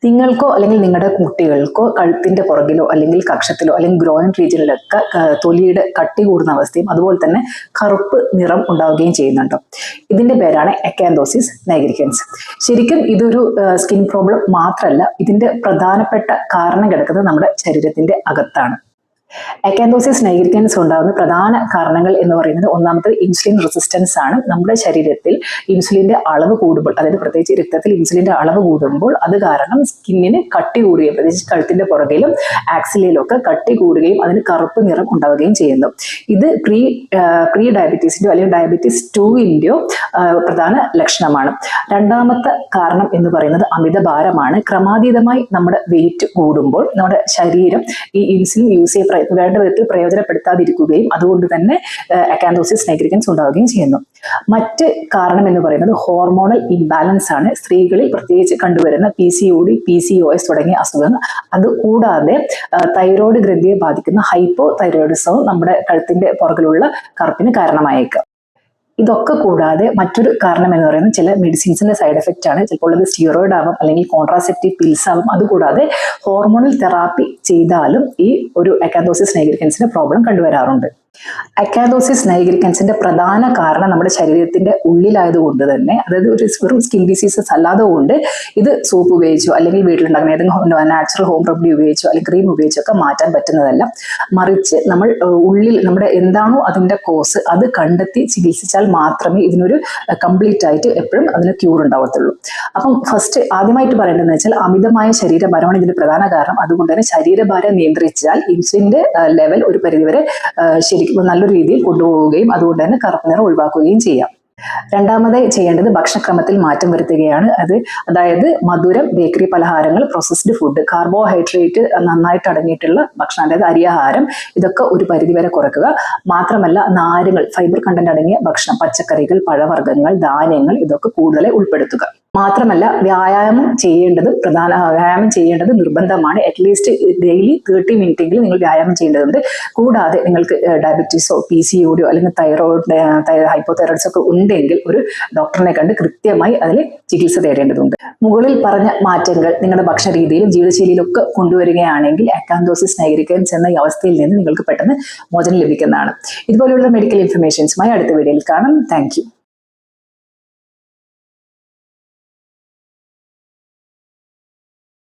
നിങ്ങൾക്കോ അല്ലെങ്കിൽ നിങ്ങളുടെ കുട്ടികൾക്കോ കഴുത്തിന്റെ പുറകിലോ അല്ലെങ്കിൽ കക്ഷത്തിലോ അല്ലെങ്കിൽ ഗ്രോയിൻ റീജിയനിലൊക്കെ തൊലിയുടെ കട്ടി കൂടുന്ന അവസ്ഥയും അതുപോലെ തന്നെ കറുപ്പ് നിറം ഉണ്ടാവുകയും ചെയ്യുന്നുണ്ടോ? ഇതിന്റെ പേരാണ് അക്കാന്തോസിസ് നൈഗ്രിക്കൻസ്. ശരിക്കും ഇതൊരു സ്കിൻ പ്രോബ്ലം മാത്രമല്ല, ഇതിന്റെ പ്രധാനപ്പെട്ട കാരണം കിടക്കുന്നത് നമ്മുടെ ശരീരത്തിന്റെ അകത്താണ്. അക്കാന്തോസിസ് നൈഗ്രിക്കൻസ് ഉണ്ടാകുന്ന പ്രധാന കാരണങ്ങൾ എന്ന് പറയുന്നത് ഒന്നാമത്തെ ഇൻസുലിൻ റെസിസ്റ്റൻസ് ആണ്. നമ്മുടെ ശരീരത്തിൽ ഇൻസുലിന്റെ അളവ് കൂടുമ്പോൾ, അതായത് പ്രത്യേകിച്ച് രക്തത്തിൽ ഇൻസുലിന്റെ അളവ് കൂടുമ്പോൾ അത് കാരണം സ്കിന്നിന് കട്ടി കൂടുകയും പ്രത്യേകിച്ച് കഴുത്തിന്റെ പുറകിലും ആക്സിലയിലും ഒക്കെ കട്ടി കൂടുകയും അതിന് കറുപ്പ് നിറം ഉണ്ടാവുകയും ചെയ്യുന്നു. ഇത് പ്രീ ഡയബറ്റീസിന്റെയോ അല്ലെങ്കിൽ ഡയബറ്റീസ് 2-ന്റെയോ പ്രധാന ലക്ഷണമാണ്. രണ്ടാമത്തെ കാരണം എന്ന് പറയുന്നത് അമിതഭാരമാണ്. ക്രമാതീതമായി നമ്മുടെ വെയിറ്റ് കൂടുമ്പോൾ നമ്മുടെ ശരീരം ഈ ഇൻസുലിൻ യൂസ് ചെയ്യ വേണ്ട വിധത്തിൽ പ്രയോജനപ്പെടുത്താതിരിക്കുകയും അതുകൊണ്ട് തന്നെ അക്കാന്തോസിസ് നൈഗ്രിക്കൻസ് ഉണ്ടാവുകയും ചെയ്യുന്നു. മറ്റ് കാരണം എന്ന് പറയുന്നത് ഹോർമോണൽ ഇംബാലൻസ് ആണ്. സ്ത്രീകളിൽ പ്രത്യേകിച്ച് കണ്ടുവരുന്ന PCOD, PCOS തുടങ്ങിയ അസുഖങ്ങൾ, അതുകൂടാതെ തൈറോയ്ഡ് ഗ്രന്ഥിയെ ബാധിക്കുന്ന ഹൈപ്പോ തൈറോയിഡിസവും നമ്മുടെ കഴുത്തിന്റെ പുറകിലുള്ള കറുപ്പിന് കാരണമായേക്കാം. ഇതൊക്കെ കൂടാതെ മറ്റൊരു കാരണം എന്ന് പറയുന്നത് ചില മെഡിസിൻസിന്റെ സൈഡ് എഫക്റ്റ് ആണ്. ചിലപ്പോൾ ഇത് സ്റ്റിറോയിഡ് ആവാം അല്ലെങ്കിൽ കോൺട്രാസെപ്റ്റീവ് പിൽസ് ആവാം. അതുകൂടാതെ ഹോർമോണൽ തെറാപ്പി ചെയ്താലും ഈ ഒരു അക്കാന്തോസിസ് നൈഗ്രിക്കൻസിന്റെ പ്രോബ്ലം കണ്ടുവരാറുണ്ട്. അക്കാന്തോസിസ് നൈഗ്രിക്കൻസിന്റെ പ്രധാന കാരണം നമ്മുടെ ശരീരത്തിന്റെ ഉള്ളിലായതുകൊണ്ട് തന്നെ, അതായത് ഒരു വെറും സ്കിൻ ഡിസീസസ് അല്ലാതെ കൊണ്ട് ഇത് സോപ്പ് ഉപയോഗിച്ചോ അല്ലെങ്കിൽ വീട്ടിലുണ്ടാകുന്ന ഏതെങ്കിലും നാച്ചുറൽ ഹോം റെമഡി ഉപയോഗിച്ചോ അല്ലെങ്കിൽ ക്രീം ഉപയോഗിച്ചോ ഒക്കെ മാറ്റാൻ പറ്റുന്നതല്ല. മറിച്ച് നമ്മൾ ഉള്ളിൽ നമ്മുടെ എന്താണോ അതിന്റെ കോസ് അത് കണ്ടെത്തി ചികിത്സിച്ചാൽ മാത്രമേ ഇതിനൊരു കംപ്ലീറ്റ് ആയിട്ട് എപ്പോഴും അതിന് ക്യൂർ ഉണ്ടാവത്തുള്ളൂ. അപ്പം ആദ്യമായിട്ട് പറയേണ്ടതെന്ന് വെച്ചാൽ അമിതമായ ശരീരഭാരമാണ് ഇതിന്റെ പ്രധാന കാരണം. അതുകൊണ്ട് തന്നെ ശരീരഭാരം നിയന്ത്രിച്ചാൽ ഇൻസുലിന്റെ ലെവൽ ഒരു പരിധിവരെ ശരിക്കും നല്ലൊരു രീതിയിൽ കൊണ്ടുപോവുകയും അതുകൊണ്ട് തന്നെ കറുപ്പ് നിറം ഒഴിവാക്കുകയും ചെയ്യാം. രണ്ടാമതായി ചെയ്യേണ്ടത് ഭക്ഷണക്രമത്തിൽ മാറ്റം വരുത്തുകയാണ്. അതായത് മധുരം, ബേക്കറി പലഹാരങ്ങൾ, പ്രോസസ്ഡ് ഫുഡ്, കാർബോഹൈഡ്രേറ്റ് നന്നായിട്ട് അടങ്ങിയിട്ടുള്ള ഭക്ഷണം, അതായത് അരിയാഹാരം, ഇതൊക്കെ ഒരു പരിധിവരെ കുറയ്ക്കുക. മാത്രമല്ല നാരുകൾ, ഫൈബർ കണ്ടന്റ് അടങ്ങിയ ഭക്ഷണം, പച്ചക്കറികൾ, പഴവർഗ്ഗങ്ങൾ, ധാന്യങ്ങൾ ഇതൊക്കെ കൂടുതലായി ഉൾപ്പെടുത്തുക. മാത്രമല്ല വ്യായാമം ചെയ്യേണ്ടത് നിർബന്ധമാണ്. അറ്റ്ലീസ്റ്റ് ഡെയിലി 30 മിനിറ്റെങ്കിലും നിങ്ങൾ വ്യായാമം ചെയ്യേണ്ടതുണ്ട്. കൂടാതെ നിങ്ങൾക്ക് ഡയബറ്റീസോ PCOD അല്ലെങ്കിൽ ഹൈപ്പോതൈറോയിഡ്സ് ഒക്കെ ഉണ്ടെങ്കിൽ ഒരു ഡോക്ടറിനെ കണ്ട് കൃത്യമായി അതിൽ ചികിത്സ തേടേണ്ടതുണ്ട്. മുകളിൽ പറഞ്ഞ മാറ്റങ്ങൾ നിങ്ങളുടെ ഭക്ഷണ രീതിയിലും ജീവിതശൈലിയിലും ഒക്കെ കൊണ്ടുവരികയാണെങ്കിൽ അക്കാന്തോസിസ് നൈഗ്രിക്കൻസ് എന്ന ഈ അവസ്ഥയിൽ നിന്ന് നിങ്ങൾക്ക് പെട്ടെന്ന് മോചനം ലഭിക്കുന്നതാണ്. ഇതുപോലെയുള്ള മെഡിക്കൽ ഇൻഫർമേഷൻസുമായി അടുത്ത വീഡിയോയിൽ കാണാം. Thank you.